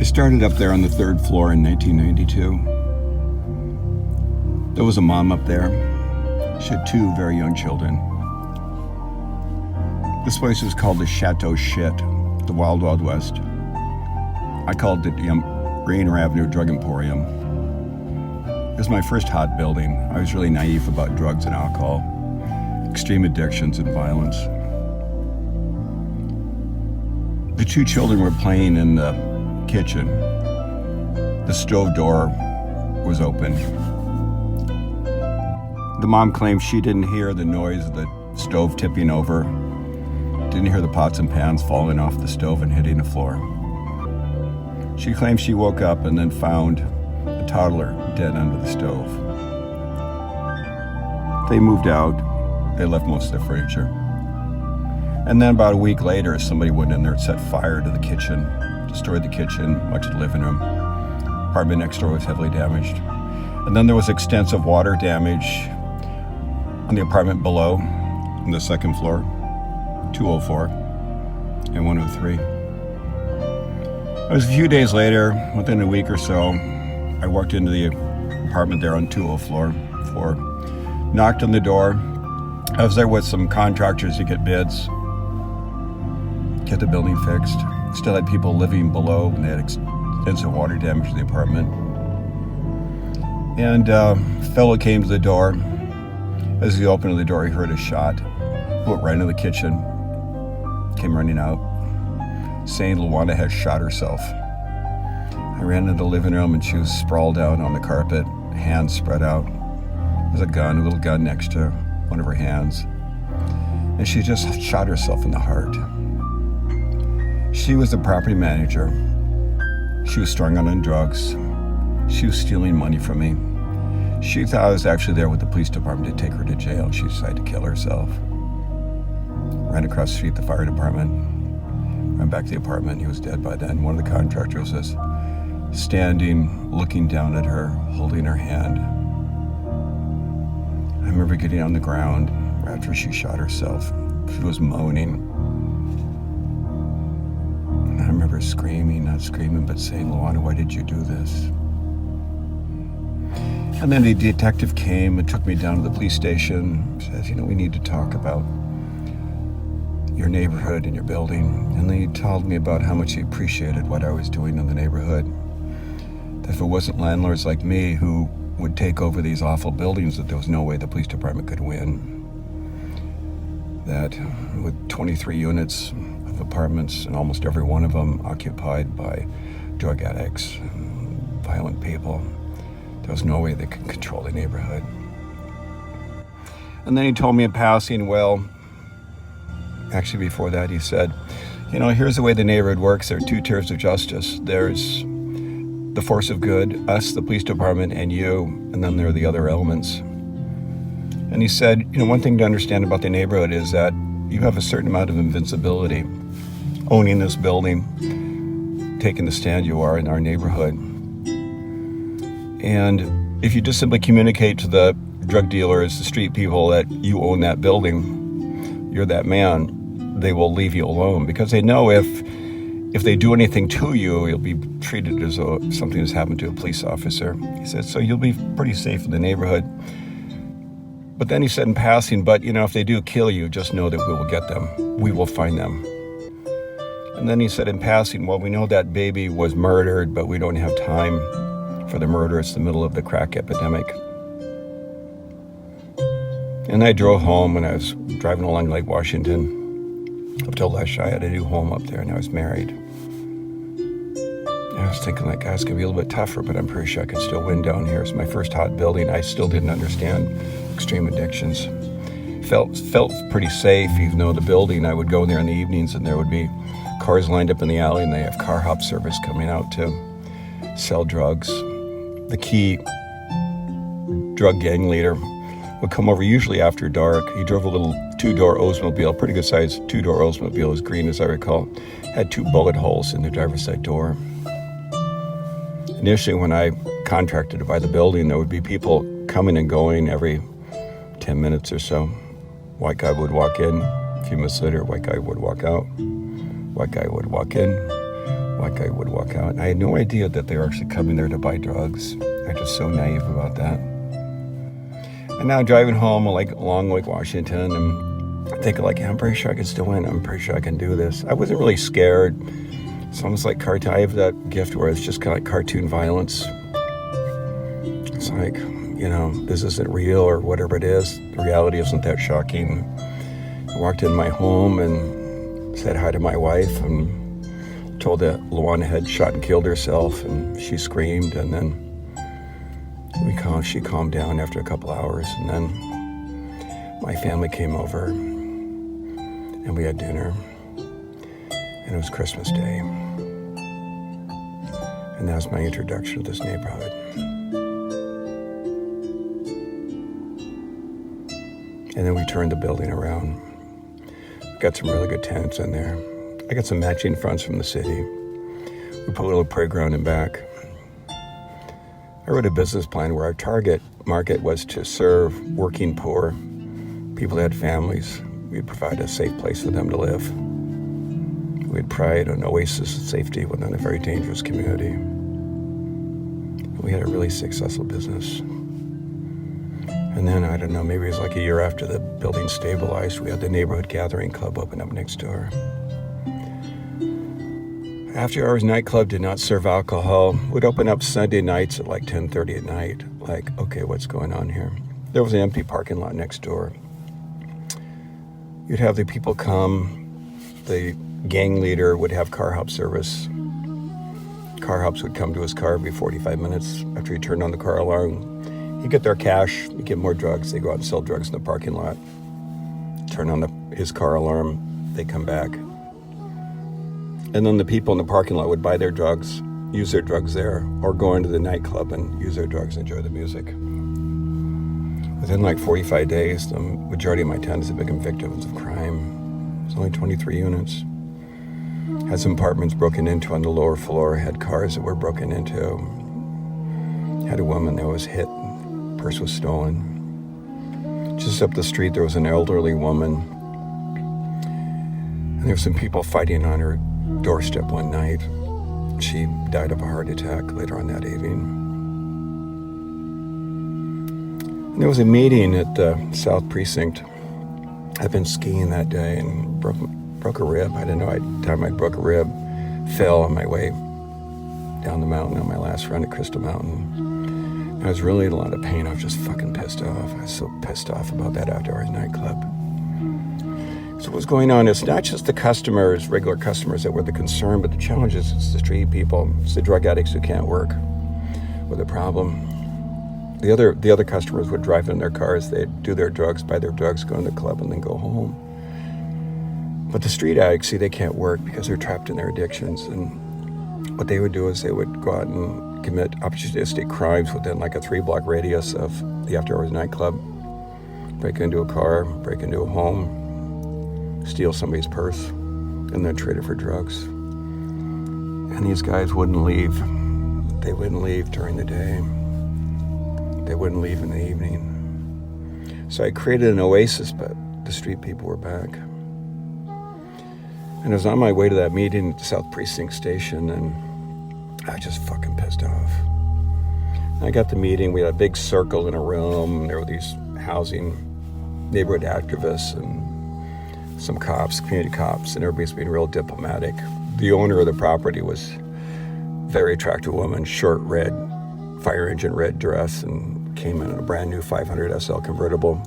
I started up there on the 3rd floor in 1992. There was a mom up there. She had 2 very young children. This place was called the Chateau Shit, the Wild Wild West. I called it the Green Avenue Drug Emporium. It was my first hot building. I was really naive about drugs and alcohol, extreme addictions and violence. The 2 children were playing in the kitchen. The stove door was open. The mom claimed she didn't hear the noise of the stove tipping over, didn't hear the pots and pans falling off the stove and hitting the floor. She claimed she woke up and then found a toddler dead under the stove. They moved out. They left most of their furniture. And then about a week later, somebody went in there and set fire to the kitchen, destroyed the kitchen, much of the living room. Apartment next door was heavily damaged. And then there was extensive water damage on the apartment below, on the 2nd floor, 204 and 103. It was a few days later, within a week or so, I walked into the apartment there on 204, knocked on the door. I was there with some contractors to get bids, get the building fixed. Still had people living below, and they had extensive water damage to the apartment. And a fellow came to the door. As he opened the door, he heard a shot. Went right into the kitchen, came running out, saying Luana had shot herself. I ran into the living room, and she was sprawled out on the carpet, hands spread out. There's a little gun next to one of her hands. And she just shot herself in the heart. She was the property manager. She was strung out on drugs. She was stealing money from me. She thought I was actually there with the police department to take her to jail. She decided to kill herself. Ran across the street, the fire department. Ran back to the apartment. He was dead by then. One of the contractors was standing, looking down at her, holding her hand. I remember getting on the ground after she shot herself. She was moaning. And I remember screaming, not screaming, but saying, Luana, why did you do this? And then the detective came and took me down to the police station, says, we need to talk about your neighborhood and your building. And then he told me about how much he appreciated what I was doing in the neighborhood. That if it wasn't landlords like me who would take over these awful buildings, that there was no way the police department could win. That with 23 units of apartments, and almost every one of them occupied by drug addicts, violent people, there was no way they could control the neighborhood. And then he told me in passing, actually before that he said, here's the way the neighborhood works. There are 2 tiers of justice. There's the force of good, us, the police department, and you, and then there are the other elements. And he said, one thing to understand about the neighborhood is that you have a certain amount of invincibility owning this building, taking the stand you are in our neighborhood. And if you just simply communicate to the drug dealers, the street people, that you own that building, you're that man, they will leave you alone, because they know if they do anything to you, you'll be treated as though something has happened to a police officer. He said, so you'll be pretty safe in the neighborhood. But then he said in passing, but if they do kill you, just know that we will get them. We will find them. And then he said in passing, we know that baby was murdered, but we don't have time for the murder. It's the middle of the crack epidemic. And I drove home when I was driving along Lake Washington. Up till last year, I had a new home up there, and I was married. And I was thinking, God, it's going to be a little bit tougher, but I'm pretty sure I could still win down here. It's my first hot building. I still didn't understand extreme addictions. Felt pretty safe, even though the building, I would go in there in the evenings, and there would be cars lined up in the alley, and they have car hop service coming out to sell drugs. The key drug gang leader would come over usually after dark. He drove a little 2-door Oldsmobile, pretty good size 2-door Oldsmobile, was green as I recall. Had 2 bullet holes in the driver's side door. Initially, when I contracted to buy the building, there would be people coming and going every 10 minutes or so. White guy would walk in, a few minutes later, white guy would walk out. White guy would walk in, Like I would walk out, and I had no idea that they were actually coming there to buy drugs. I'm just so naive about that. And now driving home along Lake Washington, and thinking I'm pretty sure I can still win. I'm pretty sure I can do this. I wasn't really scared. It's almost like cartoon. I have that gift where it's just kind of like cartoon violence. It's like, this isn't real or whatever it is. The reality isn't that shocking. I walked in my home and said hi to my wife and told that Luana had shot and killed herself, and she screamed, and then she calmed down after a couple hours, and then my family came over and we had dinner, and it was Christmas Day, and that was my introduction to this neighborhood. And then we turned the building around. Got some really good tenants in there. I got some matching fronts from the city. We put a little playground in back. I wrote a business plan where our target market was to serve working poor, people that had families. We'd provide a safe place for them to live. We'd provide an oasis of safety within a very dangerous community. And we had a really successful business. And then, I don't know, maybe it was like a year after the building stabilized, we had the neighborhood gathering club open up next door. After Hours nightclub did not serve alcohol. Would open up Sunday nights at 10:30 at night. Okay, what's going on here? There was an empty parking lot next door. You'd have the people come. The gang leader would have car hop service. Car hops would come to his car every 45 minutes after he turned on the car alarm. He'd get their cash, he'd get more drugs. They go out and sell drugs in the parking lot. Turn on his car alarm, they come back. And then the people in the parking lot would buy their drugs, use their drugs there, or go into the nightclub and use their drugs and enjoy the music. Within 45 days, the majority of my tenants had become victims of crime. It was only 23 units. Had some apartments broken into on the lower floor, had cars that were broken into. Had a woman that was hit, purse was stolen. Just up the street, there was an elderly woman, and there were some people fighting on her doorstep one night. She died of a heart attack later on that evening. And there was a meeting at the South Precinct. I'd been skiing that day and broke a rib. I didn't know at the time I broke a rib. Fell on my way down the mountain on my last run at Crystal Mountain. I was really in a lot of pain. I was just fucking pissed off. I was so pissed off about that After Hours nightclub. So what's going on is not just the customers, regular customers that were the concern, but the challenge is it's the street people. It's the drug addicts who can't work with a problem. The other customers would drive in their cars. They'd do their drugs, buy their drugs, go in the club, and then go home. But the street addicts, see, they can't work because they're trapped in their addictions. And what they would do is they would go out and commit opportunistic crimes within like a 3-block radius of the After Hours nightclub. Break into a car, break into a home, steal somebody's purse, and then trade it for drugs. And these guys wouldn't leave. They wouldn't leave during the day. They wouldn't leave in the evening. So I created an oasis, but the street people were back. And I was on my way to that meeting at the South Precinct station, and I was just fucking pissed off. And I got the meeting. We had a big circle in a room, and there were these housing neighborhood activists and some cops, community cops, and everybody's being real diplomatic. The owner of the property was a very attractive woman, short red, fire engine red dress, and came in a brand new 500 SL convertible.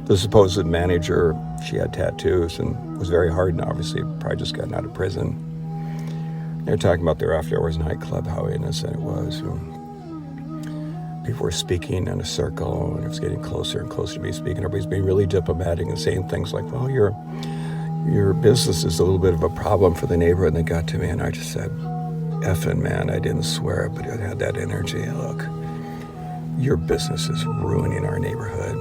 The supposed manager, she had tattoos and was very hardened, obviously, probably just gotten out of prison. They were talking about their After Hours nightclub, how innocent it was. People were speaking in a circle, and it was getting closer and closer to me speaking. Everybody's being really diplomatic and saying things like, well, your business is a little bit of a problem for the neighborhood. And they got to me, and I just said, effing man, I didn't swear, but it had that energy. Look, your business is ruining our neighborhood.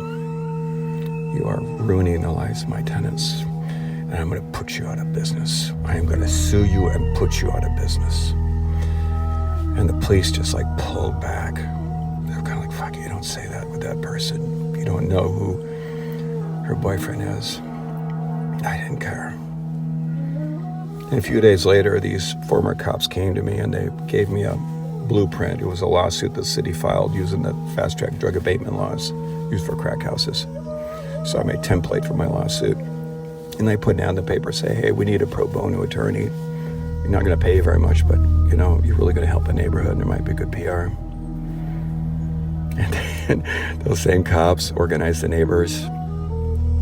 You are ruining the lives of my tenants, and I'm going to put you out of business. I am going to sue you and put you out of business. And the police just like pulled back. They were kind of like, fuck, you don't say that with that person. You don't know who her boyfriend is. I didn't care. And a few days later, these former cops came to me and they gave me a blueprint. It was a lawsuit the city filed using the fast-track drug abatement laws used for crack houses. So I made a template for my lawsuit. And I put down the paper, say, hey, we need a pro bono attorney. You're not going to pay you very much, but, you know, you're really going to help a neighborhood and there might be good PR. And then those same cops organized the neighbors.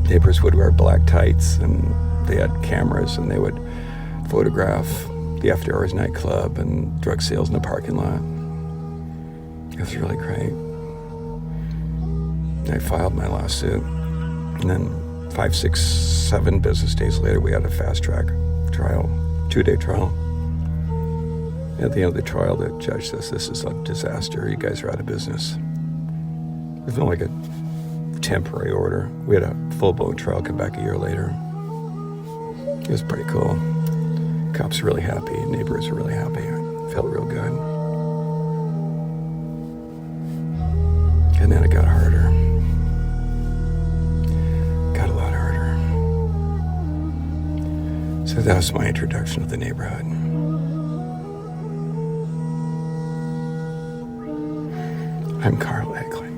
Neighbors would wear black tights and they had cameras and they would photograph the After Hours nightclub and drug sales in the parking lot. It was really great. I filed my lawsuit, and then 5, 6, 7 business days later, we had a fast-track trial, 2-day trial. At the end of the trial, the judge says, this is a disaster. You guys are out of business. There's no like a temporary order. We had a full-blown trial come back a year later. It was pretty cool. Cops were really happy. Neighbors were really happy. It felt real good. And then it got harder. Got a lot harder. So that was my introduction to the neighborhood. I'm Carl Eglin.